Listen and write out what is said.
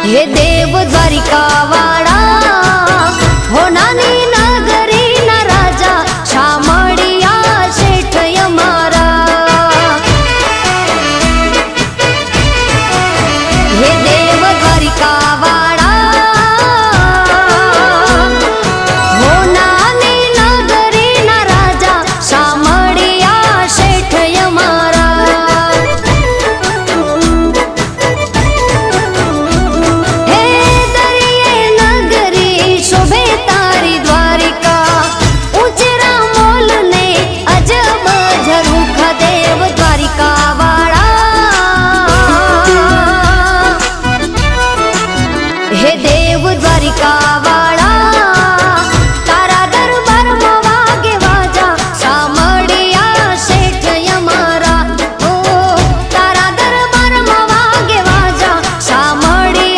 हे देव द्वारिका वाळा हो नानी नगरी ना राजा शामळिया शेठ यमारा। हे देव द्वारिका वाळा हो नानी नगरी ना राजा शामळिया शेठ यमारा। हे देव द्वारिका